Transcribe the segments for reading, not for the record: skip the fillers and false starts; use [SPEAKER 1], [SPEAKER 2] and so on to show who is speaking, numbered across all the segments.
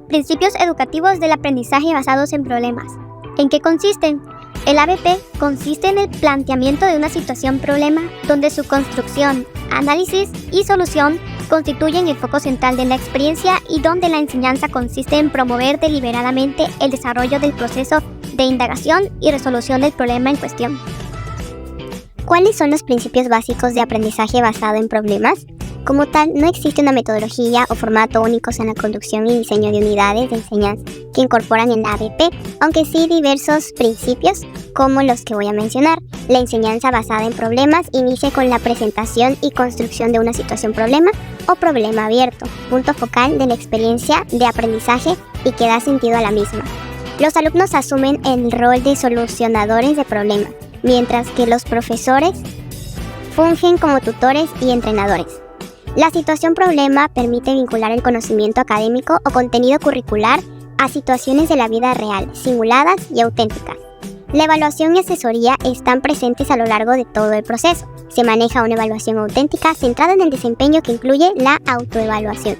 [SPEAKER 1] Principios educativos del aprendizaje basados en problemas. ¿En qué consisten? El ABP consiste en el planteamiento de una situación-problema donde su construcción, análisis y solución constituyen el foco central de la experiencia y donde la enseñanza consiste en promover deliberadamente el desarrollo del proceso de indagación y resolución del problema en cuestión. ¿Cuáles son los principios básicos de aprendizaje basado en problemas? Como tal, no existe una metodología o formato únicos en la conducción y diseño de unidades de enseñanza que incorporan el ABP, aunque sí diversos principios como los que voy a mencionar. La enseñanza basada en problemas inicia con la presentación y construcción de una situación-problema o problema abierto, punto focal de la experiencia de aprendizaje y que da sentido a la misma. Los alumnos asumen el rol de solucionadores de problemas, mientras que los profesores fungen como tutores y entrenadores. La situación-problema permite vincular el conocimiento académico o contenido curricular a situaciones de la vida real, simuladas y auténticas. La evaluación y asesoría están presentes a lo largo de todo el proceso. Se maneja una evaluación auténtica centrada en el desempeño que incluye la autoevaluación.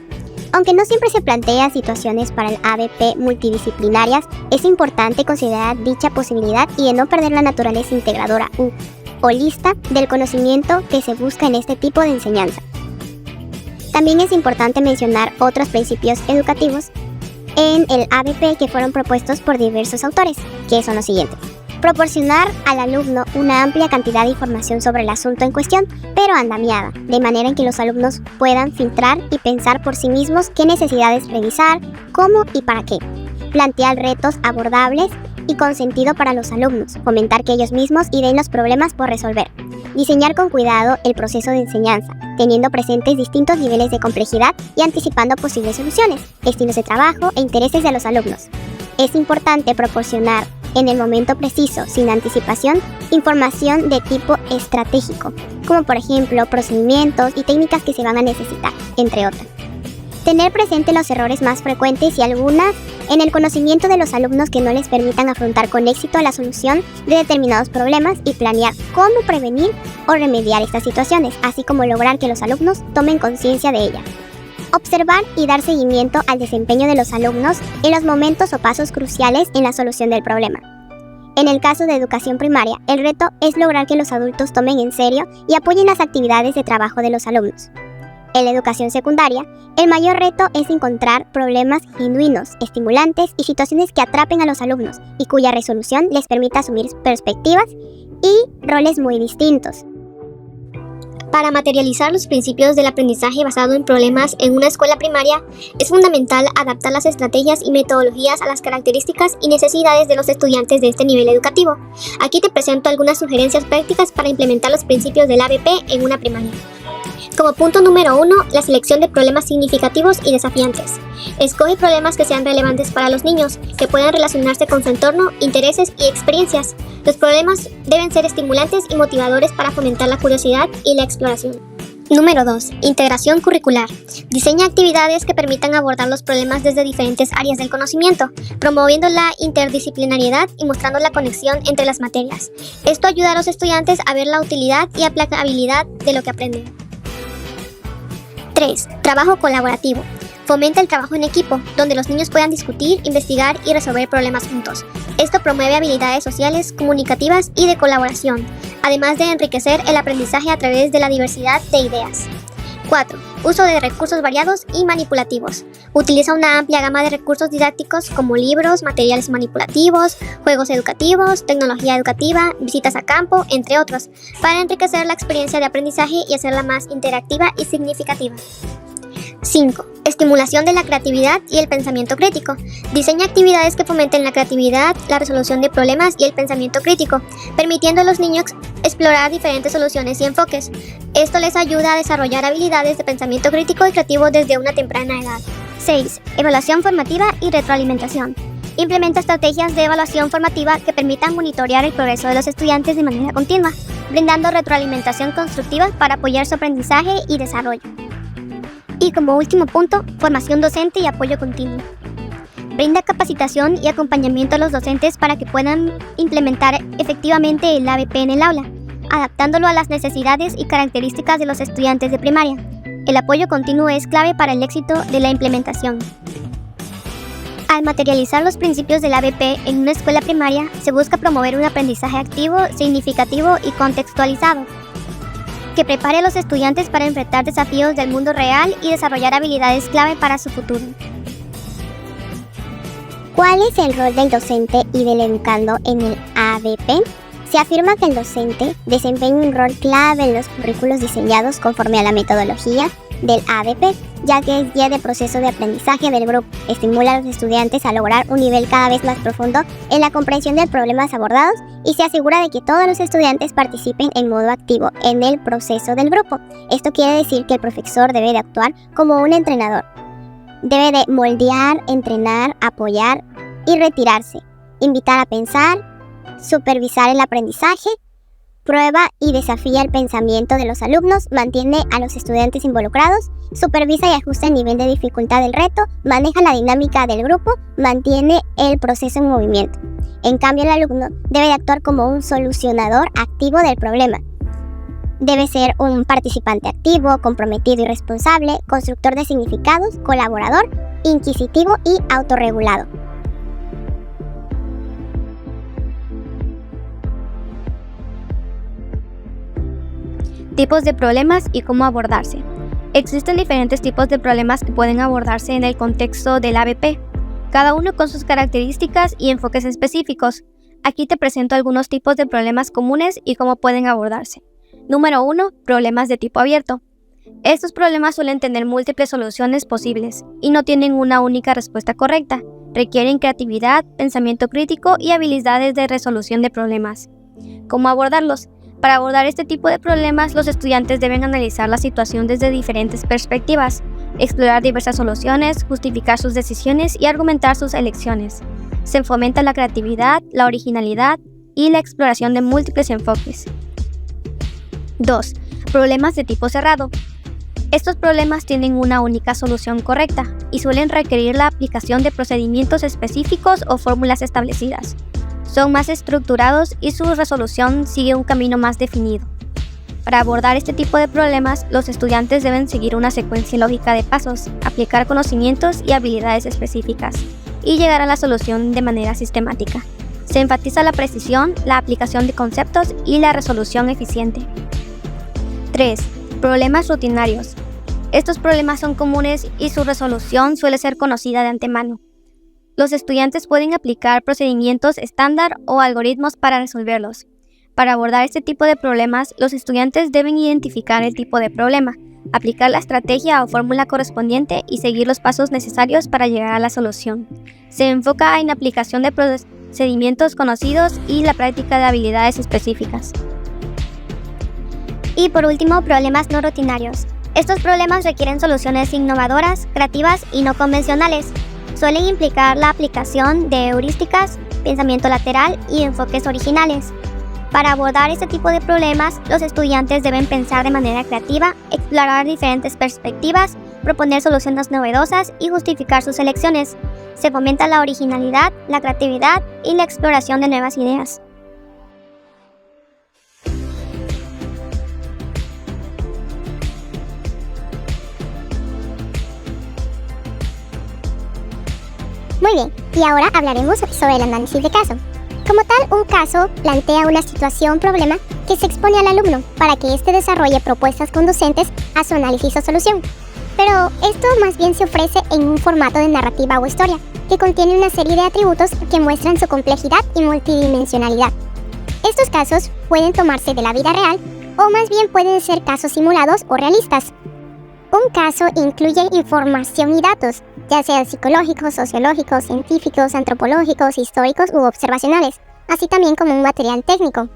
[SPEAKER 1] Aunque no siempre se plantea situaciones para el ABP multidisciplinarias, es importante considerar dicha posibilidad y de no perder la naturaleza integradora holista del conocimiento que se busca en este tipo de enseñanza. También es importante mencionar otros principios educativos en el ABP que fueron propuestos por diversos autores, que son los siguientes. Proporcionar al alumno una amplia cantidad de información sobre el asunto en cuestión, pero andamiada, de manera en que los alumnos puedan filtrar y pensar por sí mismos qué necesidades revisar, cómo y para qué. Plantear retos abordables y con sentido para los alumnos, fomentar que ellos mismos ideen los problemas por resolver. Diseñar con cuidado el proceso de enseñanza, teniendo presentes distintos niveles de complejidad y anticipando posibles soluciones, estilos de trabajo e intereses de los alumnos. Es importante proporcionar, en el momento preciso, sin anticipación, información de tipo estratégico, como por ejemplo procedimientos y técnicas que se van a necesitar, entre otras. Tener presente los errores más frecuentes y algunas en el conocimiento de los alumnos que no les permitan afrontar con éxito la solución de determinados problemas y planear cómo prevenir o remediar estas situaciones, así como lograr que los alumnos tomen conciencia de ellas. Observar y dar seguimiento al desempeño de los alumnos en los momentos o pasos cruciales en la solución del problema. En el caso de educación primaria, el reto es lograr que los adultos tomen en serio y apoyen las actividades de trabajo de los alumnos. En la educación secundaria, el mayor reto es encontrar problemas genuinos, estimulantes y situaciones que atrapen a los alumnos y cuya resolución les permita asumir perspectivas y roles muy distintos. Para materializar los principios del aprendizaje basado en problemas en una escuela primaria, es fundamental adaptar las estrategias y metodologías a las características y necesidades de los estudiantes de este nivel educativo. Aquí te presento algunas sugerencias prácticas para implementar los principios del ABP en una primaria. Como punto número 1, la selección de problemas significativos y desafiantes. Escoge problemas que sean relevantes para los niños, que puedan relacionarse con su entorno, intereses y experiencias. Los problemas deben ser estimulantes y motivadores para fomentar la curiosidad y la exploración. Número 2. Integración curricular. Diseña actividades que permitan abordar los problemas desde diferentes áreas del conocimiento, promoviendo la interdisciplinariedad y mostrando la conexión entre las materias. Esto ayuda a los estudiantes a ver la utilidad y aplicabilidad de lo que aprenden. 3. Trabajo colaborativo. Fomenta el trabajo en equipo, donde los niños puedan discutir, investigar y resolver problemas juntos. Esto promueve habilidades sociales, comunicativas y de colaboración, además de enriquecer el aprendizaje a través de la diversidad de ideas. 4. Uso de recursos variados y manipulativos. Utiliza una amplia gama de recursos didácticos como libros, materiales manipulativos, juegos educativos, tecnología educativa, visitas a campo, entre otros, para enriquecer la experiencia de aprendizaje y hacerla más interactiva y significativa. 5. Estimulación de la creatividad y el pensamiento crítico. Diseña actividades que fomenten la creatividad, la resolución de problemas y el pensamiento crítico, permitiendo a los niños explorar diferentes soluciones y enfoques. Esto les ayuda a desarrollar habilidades de pensamiento crítico y creativo desde una temprana edad. 6. Evaluación formativa y retroalimentación. Implementa estrategias de evaluación formativa que permitan monitorear el progreso de los estudiantes de manera continua, brindando retroalimentación constructiva para apoyar su aprendizaje y desarrollo. Y como último punto, formación docente y apoyo continuo. Brinda capacitación y acompañamiento a los docentes para que puedan implementar efectivamente el ABP en el aula, adaptándolo a las necesidades y características de los estudiantes de primaria. El apoyo continuo es clave para el éxito de la implementación. Al materializar los principios del ABP en una escuela primaria, se busca promover un aprendizaje activo, significativo y contextualizado, que prepare a los estudiantes para enfrentar desafíos del mundo real y desarrollar habilidades clave para su futuro.
[SPEAKER 2] ¿Cuál es el rol del docente y del educando en el ABP? Se afirma que el docente desempeña un rol clave en los currículos diseñados conforme a la metodología del ABP, ya que es guía del proceso de aprendizaje del grupo, estimula a los estudiantes a lograr un nivel cada vez más profundo en la comprensión de problemas abordados y se asegura de que todos los estudiantes participen en modo activo en el proceso del grupo. Esto quiere decir que el profesor debe de actuar como un entrenador. Debe de moldear, entrenar, apoyar y retirarse, invitar a pensar, supervisar el aprendizaje, prueba y desafía el pensamiento de los alumnos, mantiene a los estudiantes involucrados, supervisa y ajusta el nivel de dificultad del reto, maneja la dinámica del grupo, mantiene el proceso en movimiento. En cambio, el alumno debe de actuar como un solucionador activo del problema. Debe ser un participante activo, comprometido y responsable, constructor de significados, colaborador, inquisitivo y autorregulado.
[SPEAKER 3] Tipos de problemas y cómo abordarse. Existen diferentes tipos de problemas que pueden abordarse en el contexto del ABP, cada uno con sus características y enfoques específicos. Aquí te presento algunos tipos de problemas comunes y cómo pueden abordarse. Número 1. Problemas de tipo abierto. Estos problemas suelen tener múltiples soluciones posibles y no tienen una única respuesta correcta. Requieren creatividad, pensamiento crítico y habilidades de resolución de problemas. ¿Cómo abordarlos? Para abordar este tipo de problemas, los estudiantes deben analizar la situación desde diferentes perspectivas, explorar diversas soluciones, justificar sus decisiones y argumentar sus elecciones. Se fomenta la creatividad, la originalidad y la exploración de múltiples enfoques. 2. Problemas de tipo cerrado. Estos problemas tienen una única solución correcta y suelen requerir la aplicación de procedimientos específicos o fórmulas establecidas. Son más estructurados y su resolución sigue un camino más definido. Para abordar este tipo de problemas, los estudiantes deben seguir una secuencia lógica de pasos, aplicar conocimientos y habilidades específicas, y llegar a la solución de manera sistemática. Se enfatiza la precisión, la aplicación de conceptos y la resolución eficiente. 3. Problemas rutinarios. Estos problemas son comunes y su resolución suele ser conocida de antemano. Los estudiantes pueden aplicar procedimientos estándar o algoritmos para resolverlos. Para abordar este tipo de problemas, los estudiantes deben identificar el tipo de problema, aplicar la estrategia o fórmula correspondiente y seguir los pasos necesarios para llegar a la solución. Se enfoca en la aplicación de procedimientos conocidos y la práctica de habilidades específicas.
[SPEAKER 1] Y por último, problemas no rutinarios. Estos problemas requieren soluciones innovadoras, creativas y no convencionales. Suelen implicar la aplicación de heurísticas, pensamiento lateral y enfoques originales. Para abordar este tipo de problemas, los estudiantes deben pensar de manera creativa, explorar diferentes perspectivas, proponer soluciones novedosas y justificar sus elecciones. Se fomenta la originalidad, la creatividad y la exploración de nuevas ideas.
[SPEAKER 2] Muy bien, y ahora hablaremos sobre el análisis de caso. Como tal, un caso plantea una situación, problema, que se expone al alumno para que éste desarrolle propuestas conducentes a su análisis o solución. Pero esto más bien se ofrece en un formato de narrativa o historia, que contiene una serie de atributos que muestran su complejidad y multidimensionalidad. Estos casos pueden tomarse de la vida real, o más bien pueden ser casos simulados o realistas. Un caso incluye información y datos, ya sean psicológicos, sociológicos, científicos, antropológicos, históricos u observacionales, así también como un material técnico.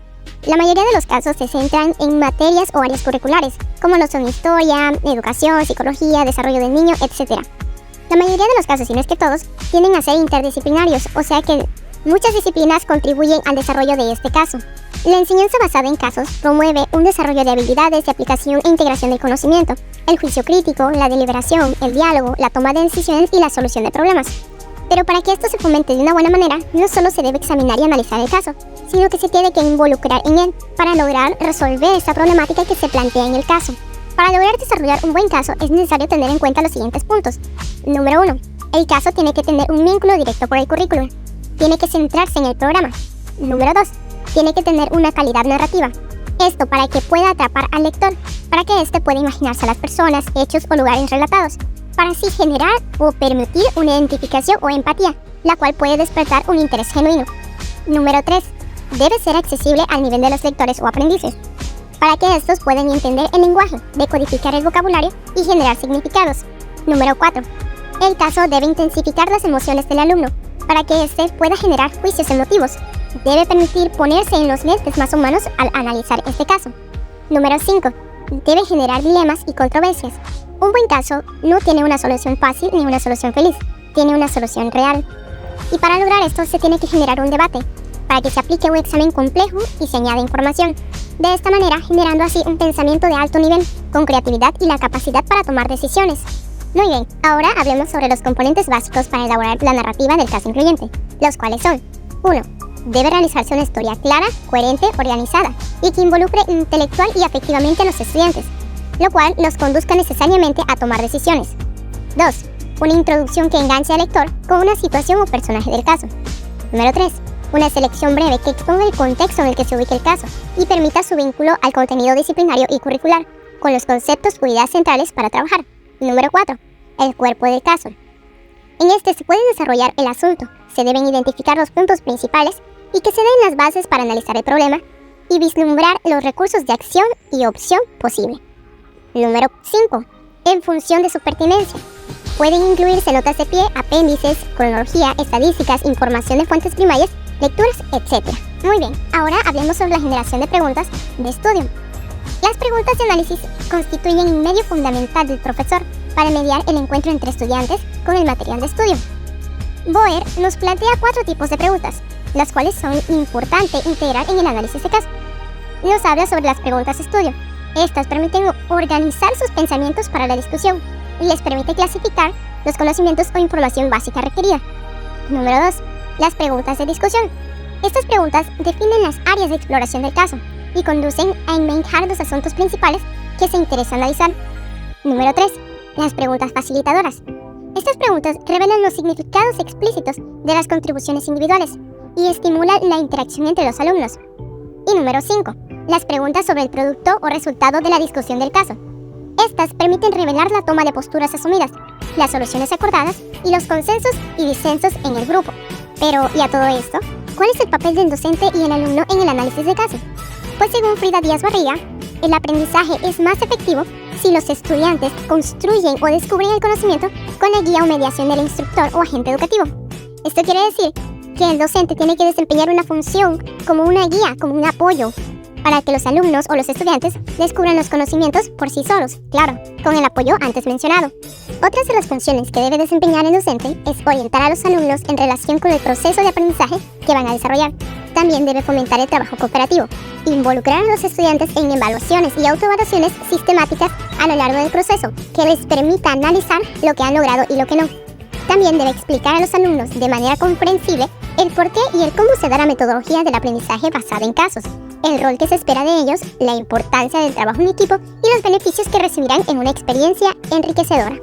[SPEAKER 2] La mayoría de los casos se centran en materias o áreas curriculares, como lo son historia, educación, psicología, desarrollo del niño, etc. La mayoría de los casos, si no es que todos, tienden a ser interdisciplinarios, o sea que muchas disciplinas contribuyen al desarrollo de este caso. La enseñanza basada en casos promueve un desarrollo de habilidades de aplicación e integración del conocimiento, el juicio crítico, la deliberación, el diálogo, la toma de decisiones y la solución de problemas. Pero para que esto se fomente de una buena manera, no solo se debe examinar y analizar el caso, sino que se tiene que involucrar en él para lograr resolver esa problemática que se plantea en el caso. Para lograr desarrollar un buen caso es necesario tener en cuenta los siguientes puntos. Número 1. El caso tiene que tener un vínculo directo por el currículum. Tiene que centrarse en el programa. Número 2. Tiene que tener una calidad narrativa. Esto para que pueda atrapar al lector, para que éste pueda imaginarse a las personas, hechos o lugares relatados, para así generar o permitir una identificación o empatía, la cual puede despertar un interés genuino. Número 3. Debe ser accesible al nivel de los lectores o aprendices, para que estos puedan entender el lenguaje, decodificar el vocabulario y generar significados. Número 4. El caso debe intensificar las emociones del alumno, para que éste pueda generar juicios emotivos. Debe permitir ponerse en los lentes más humanos al analizar este caso. Número 5. Debe generar dilemas y controversias. Un buen caso no tiene una solución fácil ni una solución feliz, tiene una solución real. Y para lograr esto se tiene que generar un debate, para que se aplique un examen complejo y se añada información. De esta manera, generando así un pensamiento de alto nivel, con creatividad y la capacidad para tomar decisiones. Muy bien, ahora hablemos sobre los componentes básicos para elaborar la narrativa del caso incluyente, los cuales son: 1. Debe realizarse una historia clara, coherente, organizada, y que involucre intelectual y afectivamente a los estudiantes, lo cual los conduzca necesariamente a tomar decisiones. 2. Una introducción que enganche al lector con una situación o personaje del caso. Número 3. Una selección breve que exponga el contexto en el que se ubique el caso y permita su vínculo al contenido disciplinario y curricular, con los conceptos o ideas centrales para trabajar. Número 4. El cuerpo del caso. En este se puede desarrollar el asunto, se deben identificar los puntos principales y que se den las bases para analizar el problema y vislumbrar los recursos de acción y opción posible. Número 5. En función de su pertinencia. Pueden incluirse notas de pie, apéndices, cronología, estadísticas, información de fuentes primarias, lecturas, etc. Muy bien, ahora hablemos sobre la generación de preguntas de estudio. Las preguntas de análisis constituyen un medio fundamental del profesor para mediar el encuentro entre estudiantes con el material de estudio. Boer nos plantea 4 tipos de preguntas, las cuales son importantes integrar en el análisis de caso. Nos habla sobre las preguntas de estudio. Estas permiten organizar sus pensamientos para la discusión y les permite clasificar los conocimientos o información básica requerida. Número 2. Las preguntas de discusión. Estas preguntas definen las áreas de exploración del caso y conducen a enmenjar los asuntos principales que se interesa analizar. Número 3. Las preguntas facilitadoras. Estas preguntas revelan los significados explícitos de las contribuciones individuales y estimulan la interacción entre los alumnos. Y número 5. Las preguntas sobre el producto o resultado de la discusión del caso. Estas permiten revelar la toma de posturas asumidas, las soluciones acordadas y los consensos y disensos en el grupo. Pero, ¿y a todo esto? ¿Cuál es el papel del docente y el alumno en el análisis de caso? Pues según Frida Díaz Barriga, el aprendizaje es más efectivo si los estudiantes construyen o descubren el conocimiento con la guía o mediación del instructor o agente educativo. Esto quiere decir que el docente tiene que desempeñar una función como una guía, como un apoyo, para que los alumnos o los estudiantes descubran los conocimientos por sí solos, claro, con el apoyo antes mencionado. Otras de las funciones que debe desempeñar el docente es orientar a los alumnos en relación con el proceso de aprendizaje que van a desarrollar. También debe fomentar el trabajo cooperativo, involucrar a los estudiantes en evaluaciones y autoevaluaciones sistemáticas a lo largo del proceso, que les permita analizar lo que han logrado y lo que no. También debe explicar a los alumnos de manera comprensible el por qué y el cómo se da la metodología del aprendizaje basada en casos, el rol que se espera de ellos, la importancia del trabajo en equipo y los beneficios que recibirán en una experiencia enriquecedora.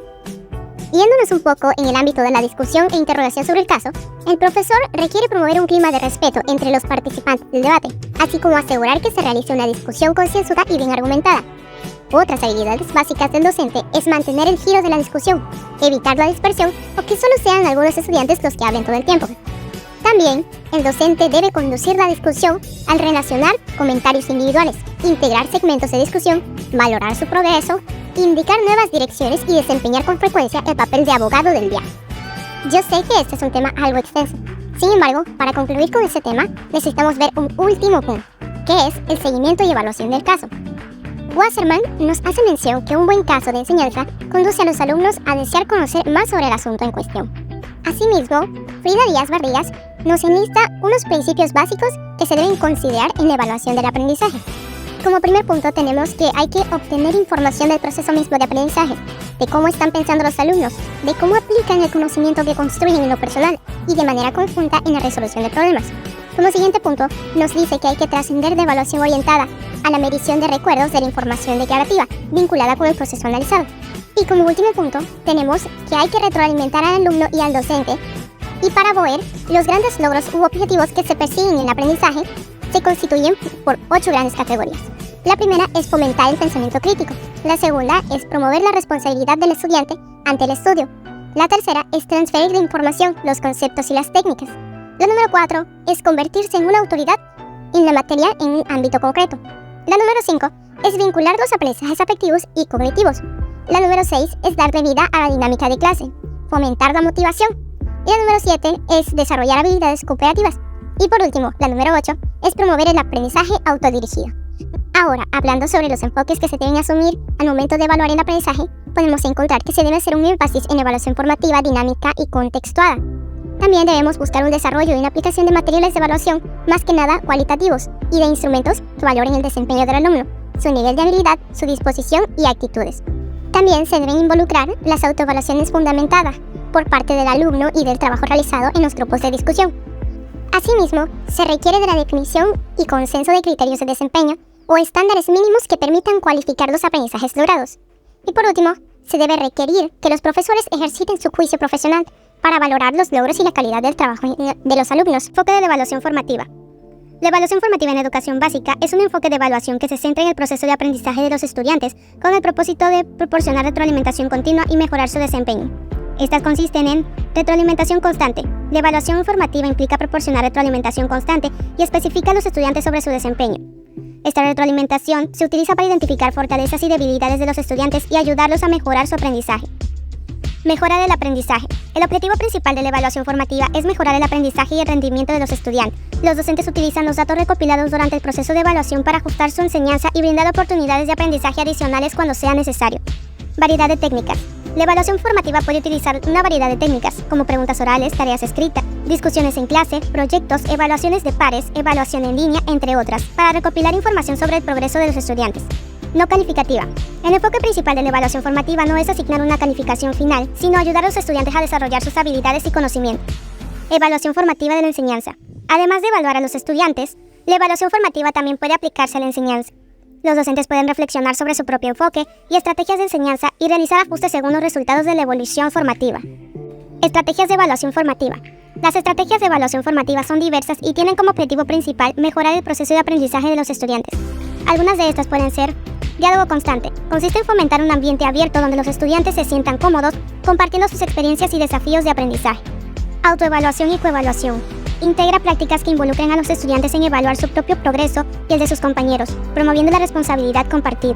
[SPEAKER 2] Yéndonos un poco en el ámbito de la discusión e interrogación sobre el caso, el profesor requiere promover un clima de respeto entre los participantes del debate, así como asegurar que se realice una discusión concienzuda y bien argumentada. Otras habilidades básicas del docente es mantener el giro de la discusión, evitar la dispersión o que solo sean algunos estudiantes los que hablen todo el tiempo. También, el docente debe conducir la discusión al relacionar comentarios individuales, integrar segmentos de discusión, valorar su progreso, indicar nuevas direcciones y desempeñar con frecuencia el papel de abogado del día. Yo sé que este es un tema algo extenso. Sin embargo, para concluir con este tema, necesitamos ver un último punto, que es el seguimiento y evaluación del caso. Wasserman nos hace mención que un buen caso de enseñanza conduce a los alumnos a desear conocer más sobre el asunto en cuestión. Asimismo, Frida Díaz Barrigas nos enlista unos principios básicos que se deben considerar en la evaluación del aprendizaje. Como primer punto tenemos que hay que obtener información del proceso mismo de aprendizaje, de cómo están pensando los alumnos, de cómo aplican el conocimiento que construyen en lo personal y de manera conjunta en la resolución de problemas. Como siguiente punto, nos dice que hay que trascender de evaluación orientada a la medición de recuerdos de la información declarativa vinculada con el proceso analizado. Y como último punto, tenemos que hay que retroalimentar al alumno y al docente. Y para Boer, los grandes logros u objetivos que se persiguen en el aprendizaje se constituyen por 8 grandes categorías. La primera es fomentar el pensamiento crítico. La segunda es promover la responsabilidad del estudiante ante el estudio. La tercera es transferir la información, los conceptos y las técnicas. La número 4 es convertirse en una autoridad en la materia en un ámbito concreto. La número 5 es vincular los aprendizajes afectivos y cognitivos. La número 6 es darle vida a la dinámica de clase, fomentar la motivación. Y la número 7 es desarrollar habilidades cooperativas. Y por último, la número 8 es promover el aprendizaje autodirigido. Ahora, hablando sobre los enfoques que se deben asumir al momento de evaluar el aprendizaje, podemos encontrar que se debe hacer un énfasis en evaluación formativa, dinámica y contextuada. También debemos buscar un desarrollo y una aplicación de materiales de evaluación, más que nada cualitativos, y de instrumentos que valoren el desempeño del alumno, su nivel de habilidad, su disposición y actitudes. También se deben involucrar las autoevaluaciones fundamentadas por parte del alumno y del trabajo realizado en los grupos de discusión. Asimismo, se requiere de la definición y consenso de criterios de desempeño o estándares mínimos que permitan cualificar los aprendizajes logrados. Y por último, se debe requerir que los profesores ejerciten su juicio profesional para valorar los logros y la calidad del trabajo de los alumnos. Enfoque de la evaluación formativa. La evaluación formativa en educación básica es un enfoque de evaluación que se centra en el proceso de aprendizaje de los estudiantes con el propósito de proporcionar retroalimentación continua y mejorar su desempeño. Estas consisten en retroalimentación constante. La evaluación formativa implica proporcionar retroalimentación constante y especifica a los estudiantes sobre su desempeño. Esta retroalimentación se utiliza para identificar fortalezas y debilidades de los estudiantes y ayudarlos a mejorar su aprendizaje. Mejora del aprendizaje. El objetivo principal de la evaluación formativa es mejorar el aprendizaje y el rendimiento de los estudiantes. Los docentes utilizan los datos recopilados durante el proceso de evaluación para ajustar su enseñanza y brindar oportunidades de aprendizaje adicionales cuando sea necesario. Variedad de técnicas. La evaluación formativa puede utilizar una variedad de técnicas, como preguntas orales, tareas escritas, discusiones en clase, proyectos, evaluaciones de pares, evaluación en línea, entre otras, para recopilar información sobre el progreso de los estudiantes. No calificativa. El enfoque principal de la evaluación formativa no es asignar una calificación final, sino ayudar a los estudiantes a desarrollar sus habilidades y conocimientos. Evaluación formativa de la enseñanza. Además de evaluar a los estudiantes, la evaluación formativa también puede aplicarse a la enseñanza. Los docentes pueden reflexionar sobre su propio enfoque y estrategias de enseñanza y realizar ajustes según los resultados de la evaluación formativa. Estrategias de evaluación formativa. Las estrategias de evaluación formativa son diversas y tienen como objetivo principal mejorar el proceso de aprendizaje de los estudiantes. Algunas de estas pueden ser: diálogo constante. Consiste en fomentar un ambiente abierto donde los estudiantes se sientan cómodos compartiendo sus experiencias y desafíos de aprendizaje. Autoevaluación y coevaluación. Integra prácticas que involucren a los estudiantes en evaluar su propio progreso y el de sus compañeros, promoviendo la responsabilidad compartida.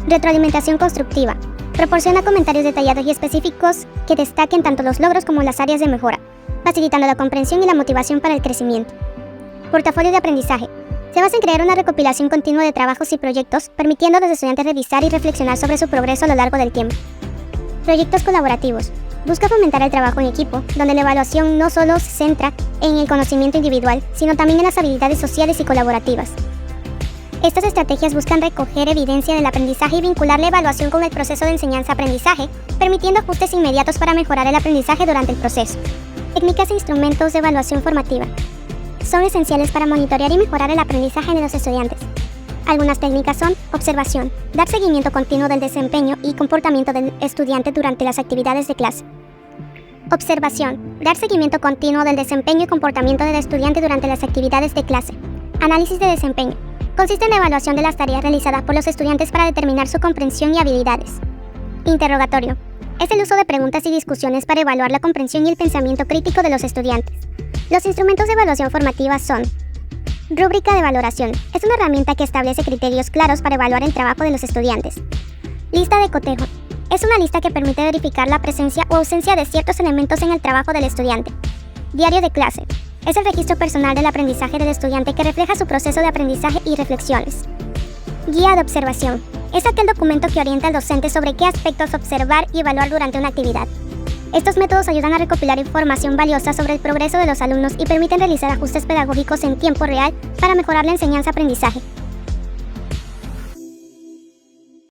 [SPEAKER 2] Retroalimentación constructiva. Proporciona comentarios detallados y específicos que destaquen tanto los logros como las áreas de mejora, facilitando la comprensión y la motivación para el crecimiento. Portafolio de aprendizaje. Se basa en crear una recopilación continua de trabajos y proyectos, permitiendo a los estudiantes revisar y reflexionar sobre su progreso a lo largo del tiempo. Proyectos colaborativos. Busca fomentar el trabajo en equipo, donde la evaluación no solo se centra en el conocimiento individual, sino también en las habilidades sociales y colaborativas. Estas estrategias buscan recoger evidencia del aprendizaje y vincular la evaluación con el proceso de enseñanza-aprendizaje, permitiendo ajustes inmediatos para mejorar el aprendizaje durante el proceso. Técnicas e instrumentos de evaluación formativa. Son esenciales para monitorear y mejorar el aprendizaje de los estudiantes. Algunas técnicas son: observación, dar seguimiento continuo del desempeño y comportamiento del estudiante durante las actividades de clase. Observación, dar seguimiento continuo del desempeño y comportamiento del estudiante durante las actividades de clase. Análisis de desempeño. Consiste en la evaluación de las tareas realizadas por los estudiantes para determinar su comprensión y habilidades. Interrogatorio. Es el uso de preguntas y discusiones para evaluar la comprensión y el pensamiento crítico de los estudiantes. Los instrumentos de evaluación formativa son: rúbrica de valoración. Es una herramienta que establece criterios claros para evaluar el trabajo de los estudiantes. Lista de cotejo. Es una lista que permite verificar la presencia o ausencia de ciertos elementos en el trabajo del estudiante. Diario de clase. Es el registro personal del aprendizaje del estudiante que refleja su proceso de aprendizaje y reflexiones. Guía de observación. Es aquel documento que orienta al docente sobre qué aspectos observar y evaluar durante una actividad. Estos métodos ayudan a recopilar información valiosa sobre el progreso de los alumnos y permiten realizar ajustes pedagógicos en tiempo real para mejorar la enseñanza-aprendizaje.